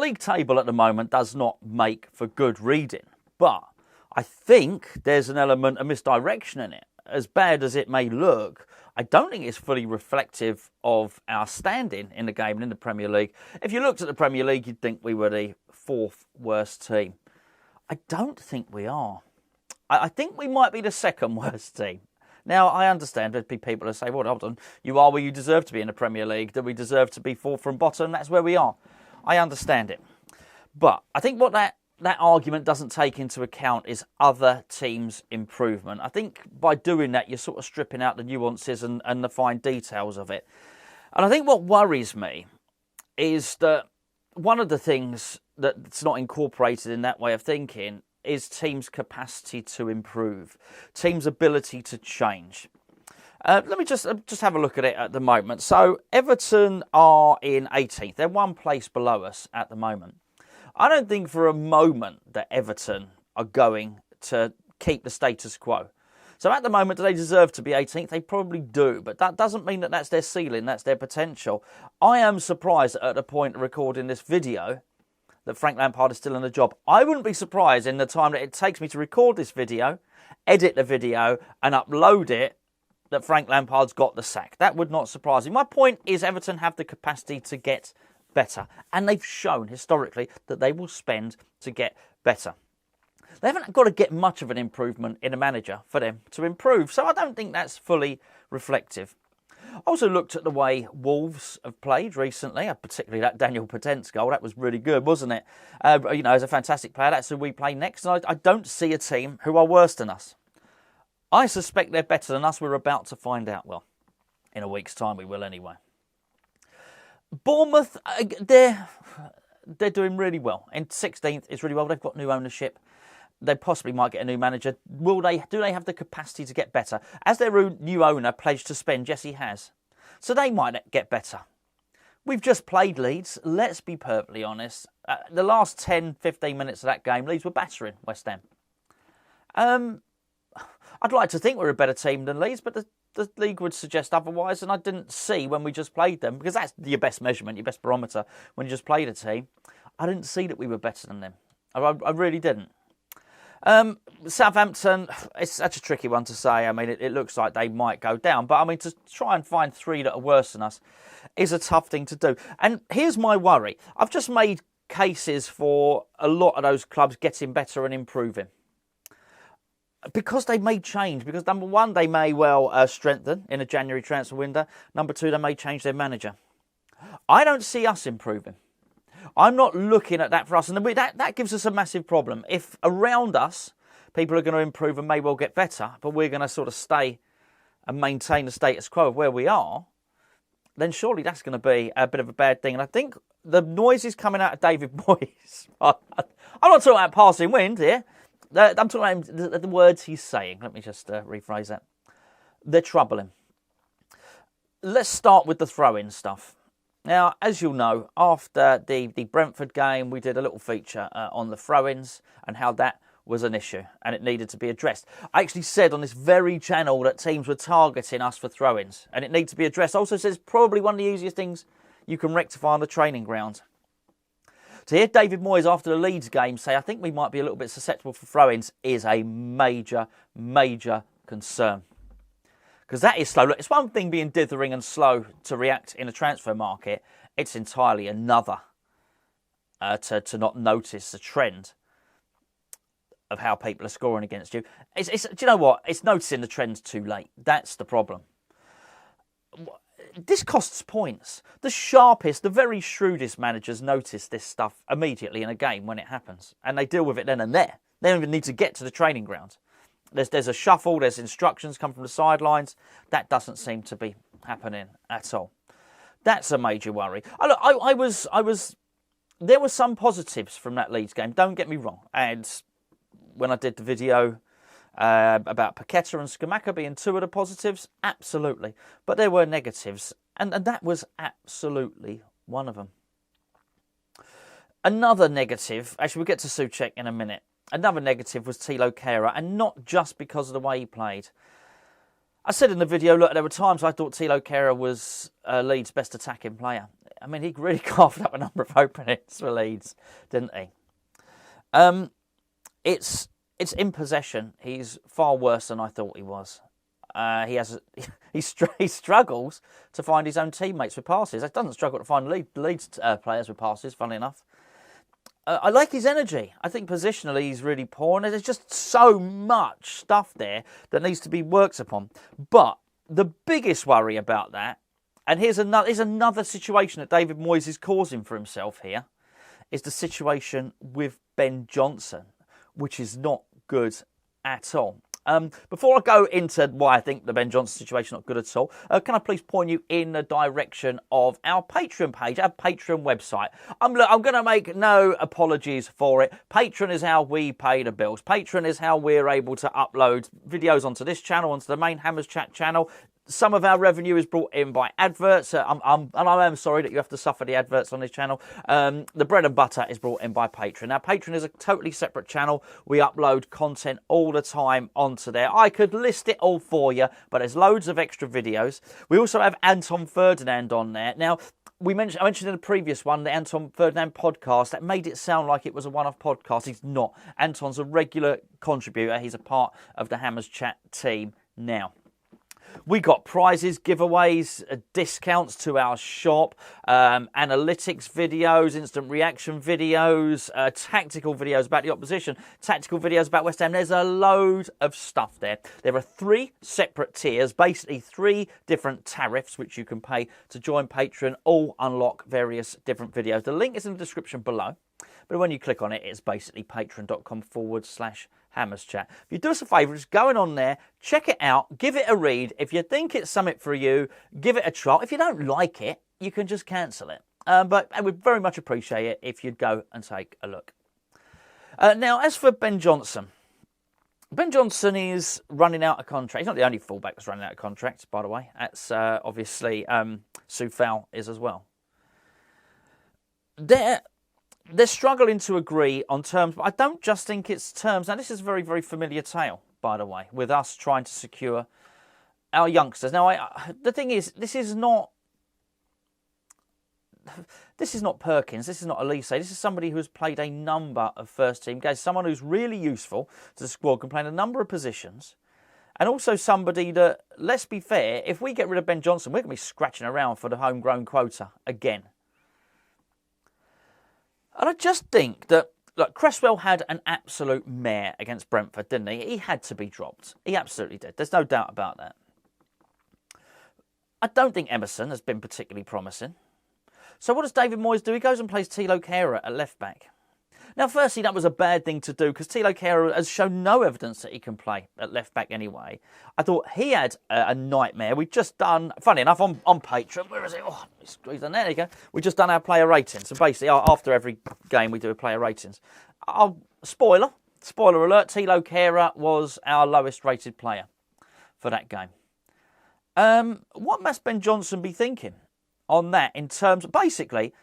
league table at the moment does not make for good reading, but I think there's an element of misdirection in it. As bad as it may look, I don't think it's fully reflective of our standing in the game and in the Premier League. If you looked at the Premier League, you'd think we were the 4th worst team. I don't think we are. I think we might be the 2nd worst team. Now, I understand there'd be people who say, well, hold on, you are where you deserve to be in the Premier League, that we deserve to be 4th from bottom, that's where we are. I understand it. But I think what that argument doesn't take into account is other teams' improvement. I think by doing that, you're sort of stripping out the nuances and the fine details of it. And I think what worries me is that one of the things that's not incorporated in that way of thinking is teams' capacity to improve, teams' ability to change. Let me just have a look at it at the moment. So Everton are in 18th. They're one place below us at the moment. I don't think for a moment that Everton are going to keep the status quo. So at the moment, do they deserve to be 18th? They probably do, but that doesn't mean that that's their ceiling, that's their potential. I am surprised at the point of recording this video that Frank Lampard is still in the job. I wouldn't be surprised in the time that it takes me to record this video, edit the video and upload it, that Frank Lampard's got the sack. That would not surprise me. My point is Everton have the capacity to get better. And they've shown historically that they will spend to get better. They haven't got to get much of an improvement in a manager for them to improve. So I don't think that's fully reflective. I also looked at the way Wolves have played recently, particularly that Daniel Potence goal. That was really good, wasn't it? As a fantastic player, that's who we play next. And I don't see a team who are worse than us. I suspect they're better than us. We're about to find out. Well, in a week's time we will anyway. Bournemouth, they're doing really well. In 16th is really well. They've got new ownership. They possibly might get a new manager. Do they have the capacity to get better? As their new owner pledged to spend, yes, he has. So they might get better. We've just played Leeds. Let's be perfectly honest. The last 10, 15 minutes of that game, Leeds were battering West Ham. I'd like to think we're a better team than Leeds, but the league would suggest otherwise, and I didn't see when we just played them, because that's your best measurement, your best barometer, when you just played a team. I didn't see that we were better than them. I really didn't. Southampton, it's such a tricky one to say. I mean, it looks like they might go down, but I mean, to try and find 3 that are worse than us is a tough thing to do. And here's my worry. I've just made cases for a lot of those clubs getting better and improving. Because they may change. Because number one, they may well strengthen in a January transfer window. Number 2, they may change their manager. I don't see us improving. I'm not looking at that for us. And that gives us a massive problem. If around us, people are going to improve and may well get better, but we're going to sort of stay and maintain the status quo of where we are, then surely that's going to be a bit of a bad thing. And I think the noise is coming out of David Moyes. I'm not talking about passing wind here. I'm talking about the words he's saying. Let me just rephrase that. They're troubling. Let's start with the throw-in stuff. Now, as you'll know, after the Brentford game, we did a little feature on the throw-ins and how that was an issue and it needed to be addressed. I actually said on this very channel that teams were targeting us for throw-ins and it needs to be addressed. Also says probably one of the easiest things you can rectify on the training ground. To hear David Moyes after the Leeds game say, I think we might be a little bit susceptible for throw-ins, is a major, major concern. Because that is slow. Look, it's one thing being dithering and slow to react in a transfer market. It's entirely another to not notice the trend of how people are scoring against you. Do you know what? It's noticing the trends too late. That's the problem. This costs points. The sharpest, the very shrewdest managers notice this stuff immediately in a game when it happens. And they deal with it then and there. They don't even need to get to the training ground. There's a shuffle, there's instructions come from the sidelines. That doesn't seem to be happening at all. That's a major worry. There were some positives from that Leeds game, don't get me wrong. And when I did the video about Paqueta and Scamacca being 2 of the positives, absolutely. But there were negatives, and that was absolutely one of them. Another negative, actually we'll get to Souček in a minute. Another negative was Thilo Kehrer, and not just because of the way he played. I said in the video, look, there were times I thought Thilo Kehrer was Leeds' best attacking player. I mean, he really carved up a number of openings for Leeds, didn't he? It's in possession. He's far worse than I thought he was. He struggles to find his own teammates with passes. He doesn't struggle to find Leeds players with passes, funnily enough. I like his energy. I think positionally he's really poor, and there's just so much stuff there that needs to be worked upon. But the biggest worry about that, and here's another situation that David Moyes is causing for himself here, is the situation with Ben Johnson, which is not good at all. Before I go into why I think the Ben Johnson situation is not good at all, can I please point you in the direction of our Patreon page, our Patreon website. I'm going to make no apologies for it. Patreon is how we pay the bills. Patreon is how we're able to upload videos onto this channel, onto the main Hammers Chat channel. Some of our revenue is brought in by adverts, and I am sorry that you have to suffer the adverts on this channel. The bread and butter is brought in by Patreon. Now, Patreon is a totally separate channel. We upload content all the time onto there. I could list it all for you, but there's loads of extra videos. We also have Anton Ferdinand on there. Now, I mentioned in the previous one, the Anton Ferdinand podcast, that made it sound like it was a one-off podcast. He's not. Anton's a regular contributor. He's a part of the Hammers Chat team now. We got prizes, giveaways, discounts to our shop, analytics videos, instant reaction videos, tactical videos about the opposition, tactical videos about West Ham. There's a load of stuff there. There are 3 separate tiers, basically 3 different tariffs which you can pay to join Patreon, all unlock various different videos. The link is in the description below, but when you click on it, it's basically patreon.com/Hammers Chat. If you do us a favour, just going on there, check it out, give it a read. If you think it's something for you, give it a try. If you don't like it, you can just cancel it. But I would very much appreciate it if you'd go and take a look. Now, as for Ben Johnson is running out of contract. He's not the only fullback that's running out of contract, by the way. That's obviously Soufal is as well. They're struggling to agree on terms, but I don't just think it's terms. Now, this is a very, very familiar tale, by the way, with us trying to secure our youngsters. Now, the thing is, this is not Perkins, this is not Elise. This is somebody who has played a number of first-team games, someone who's really useful to the squad, can play in a number of positions, and also somebody that, let's be fair, if we get rid of Ben Johnson, we're going to be scratching around for the homegrown quota again. And I just think that, look, Cresswell had an absolute mare against Brentford, didn't he? He had to be dropped. He absolutely did. There's no doubt about that. I don't think Emerson has been particularly promising. So what does David Moyes do? He goes and plays Thilo Kehrer at left back. Now, firstly, that was a bad thing to do because Thilo Kehrer has shown no evidence that he can play at left back anyway. I thought he had a nightmare. We've just done, funny enough, on Patreon, where is it? Oh, squeeze on there you go. We've just done our player ratings. So basically, after every game, we do a player ratings. Spoiler alert, Thilo Kehrer was our lowest rated player for that game. What must Ben Johnson be thinking on that in terms of, basically,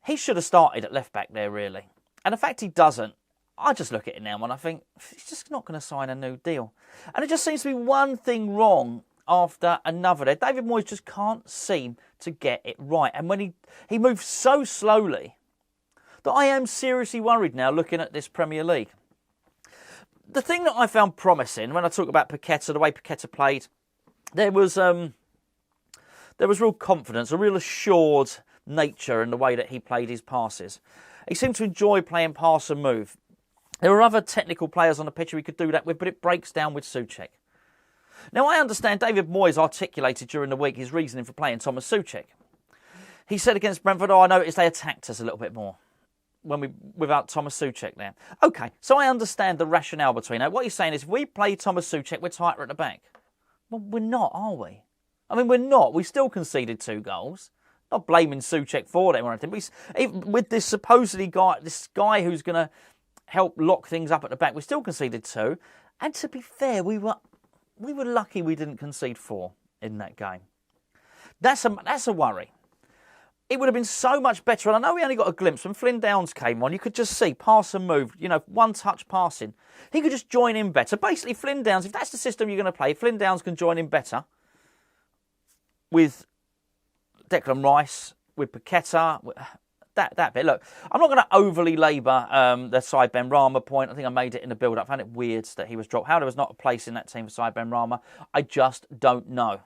he should have started at left back there, really. And the fact he doesn't, I just look at it now and I think, he's just not going to sign a new deal. And it just seems to be one thing wrong after another there. David Moyes just can't seem to get it right. And when he moves so slowly that I am seriously worried now looking at this Premier League. The thing that I found promising when I talk about Paqueta, the way Paqueta played, there was real confidence, a real assured nature in the way that he played his passes. He seemed to enjoy playing pass and move. There were other technical players on the pitch we could do that with, but it breaks down with Souček. Now, I understand David Moyes articulated during the week his reasoning for playing Thomas Souček. He said against Brentford, I noticed they attacked us a little bit more without Thomas Souček there. OK, so I understand the rationale between that. What he's saying is if we play Thomas Souček, we're tighter at the back. Well, we're not, are we? I mean, we're not. We still conceded 2 goals. Not blaming Souček for them or anything. But with this this guy who's going to help lock things up at the back, we still conceded 2. And to be fair, we were lucky we didn't concede 4 in that game. That's a worry. It would have been so much better. And I know we only got a glimpse. When Flynn Downs came on, you could just see pass and move, one-touch passing. He could just join in better. Basically, Flynn Downs, if that's the system you're going to play, Flynn Downs can join in better with Declan Rice with Paqueta. That bit. Look, I'm not going to overly labour the Said Benrahma point. I think I made it in the build-up. I found it weird that he was dropped. How there was not a place in that team for Said Benrahma, I just don't know.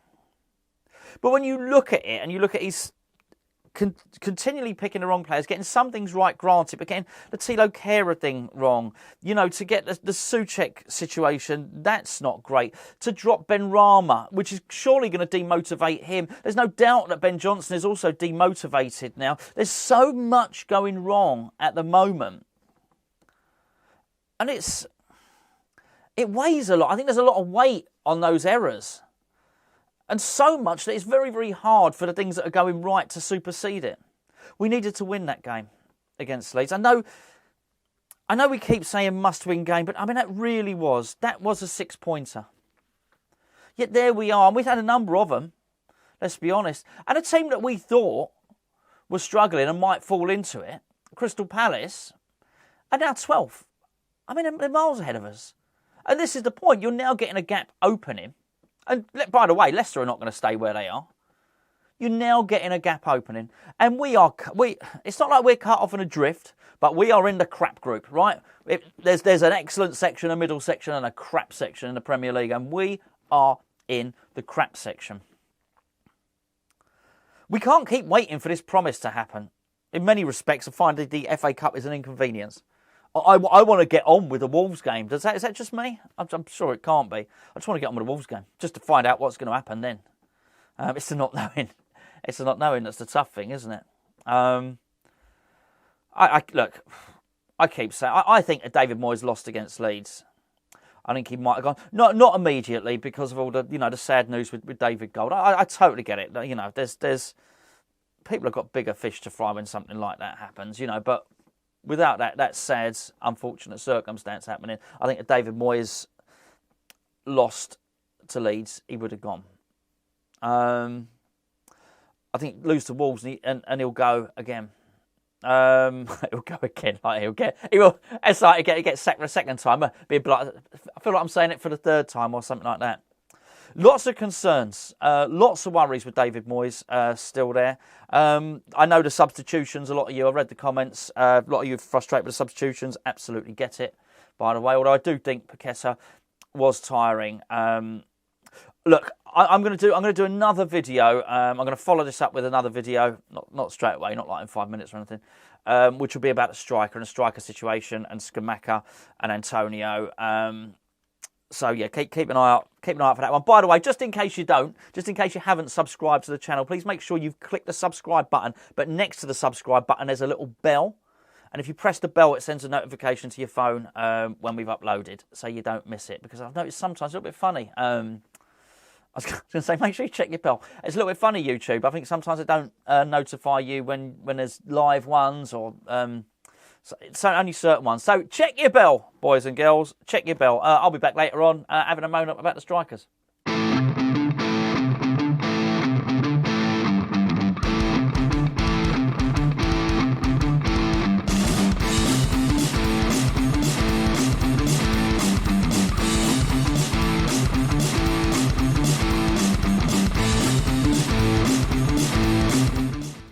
But when you look at it and you look at his continually picking the wrong players, getting some things right, granted, but getting the Tilo Kehrer thing wrong, you know, to get the Souček situation, that's not great. To drop Benrahma, which is surely going to demotivate him. There's no doubt that Ben Johnson is also demotivated now. There's so much going wrong at the moment. And it weighs a lot. I think there's a lot of weight on those errors. And so much that it's very, very hard for the things that are going right to supersede it. We needed to win that game against Leeds. I know we keep saying must-win game, but I mean, that was a 6-pointer. Yet there we are, and we've had a number of them, let's be honest. And a team that we thought was struggling and might fall into it, Crystal Palace, are now 12th. I mean, they're miles ahead of us. And this is the point. You're now getting a gap opening. And by the way, Leicester are not going to stay where they are. You're now getting a gap opening. And it's not like we're cut off in a drift, but we are in the crap group, right? There's an excellent section, a middle section, and a crap section in the Premier League. And we are in the crap section. We can't keep waiting for this promise to happen. In many respects, I find the FA Cup is an inconvenience. I want to get on with the Wolves game. Is that just me? I'm sure it can't be. I just want to get on with the Wolves game, just to find out what's going to happen then. It's the not knowing. It's the not knowing that's the tough thing, isn't it? Look, I keep saying, I think if David Moyes lost against Leeds, I think he might have gone. Not immediately because of all the the sad news with David Gold. I totally get it. You know, there's people have got bigger fish to fry when something like that happens. You know, but without that sad, unfortunate circumstance happening, I think if David Moyes lost to Leeds, he would have gone. I think lose to Wolves and he'll go again. He'll go again. It's like he gets sacked for a second time. I feel like I'm saying it for the third time or something like that. Lots of concerns, lots of worries with David Moyes still there. I know the substitutions, a lot of you, I read the comments, a lot of you are frustrated with the substitutions, absolutely get it, by the way, although I do think Paqueta was tiring. Look, I'm going to do another video. I'm going to follow this up with another video, not straight away, not like in 5 minutes or anything, which will be about the striker and the striker situation and Scamacca and Antonio. So yeah, keep an eye out for that one. By the way, just in case you haven't subscribed to the channel, please make sure you've clicked the subscribe button. But next to the subscribe button, there's a little bell. And if you press the bell, it sends a notification to your phone when we've uploaded, so you don't miss it. Because I've noticed sometimes it's a little bit funny. I was going to say, make sure you check your bell. It's a little bit funny, YouTube. I think sometimes they don't notify you when there's live ones or... So only certain ones. So check your bell, boys and girls. Check your bell. I'll be back later on having a moan up about the strikers.